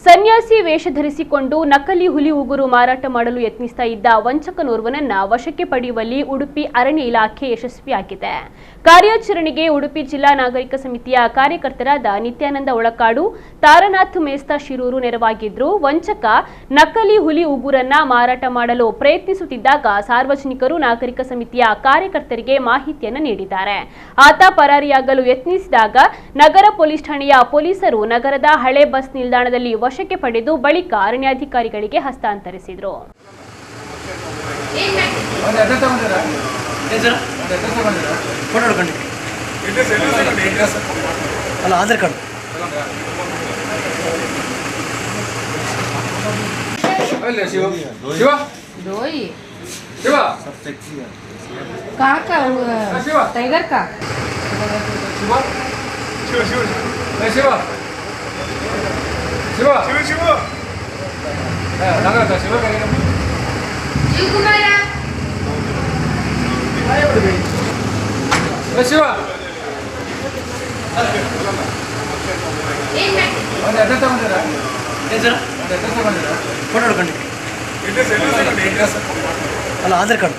ಸನ್ಯಾಸಿ ವೇಷ ಧರಿಸಿಕೊಂಡು ನಕಲಿ ಹುಲಿ ಉಗುರು ಮಾರಾಟ ಮಾಡಲು ಯತ್ನಿಸ್ತಾ ಇದ್ದ ವಂಚಕನೋರ್ವನನ್ನ ವಶಕ್ಕೆ ಪಡೆಯುವಲ್ಲಿ ಉಡುಪಿ ಅರಣ್ಯ ಇಲಾಖೆ ಯಶಸ್ವಿಯಾಗಿದೆ. ಕಾರ್ಯಾಚರಣೆಗೆ ಉಡುಪಿ ಜಿಲ್ಲಾ ನಾಗರಿಕ ಸಮಿತಿಯ ಕಾರ್ಯಕರ್ತರಾದ ನಿತ್ಯಾನಂದ ಒಳಕಾಡು, ತಾರನಾಥ್ ಮೇಸ್ತಾ ಶಿರೂರು ನೆರವಾಗಿದ್ರು. ವಂಚಕ ನಕಲಿ ಹುಲಿ ಉಗುರನ್ನ ಮಾರಾಟ ಮಾಡಲು ಪ್ರಯತ್ನಿಸುತ್ತಿದ್ದಾಗ ಸಾರ್ವಜನಿಕರು ನಾಗರಿಕ ಸಮಿತಿಯ ಕಾರ್ಯಕರ್ತರಿಗೆ ಮಾಹಿತಿಯನ್ನು ನೀಡಿದ್ದಾರೆ. ಆತ ಪರಾರಿಯಾಗಲು ಯತ್ನಿಸಿದಾಗ ನಗರ ಪೊಲೀಸ್ ಠಾಣೆಯ ಪೊಲೀಸರು ನಗರದ ಹಳೆ ಬಸ್ ನಿಲ್ದಾಣದಲ್ಲಿ ವಶಕ್ಕೆ ಪಡೆದು ಬಳಿಕ ಅರಣ್ಯಾಧಿಕಾರಿಗಳಿಗೆ ಹಸ್ತಾಂತರಿಸಿದರು. टाइगर का शिवा शिव शिव नगर शिव करेगा शिव कुमार शिवा ಆಧಾರ್ ಕಾರ್ಡ್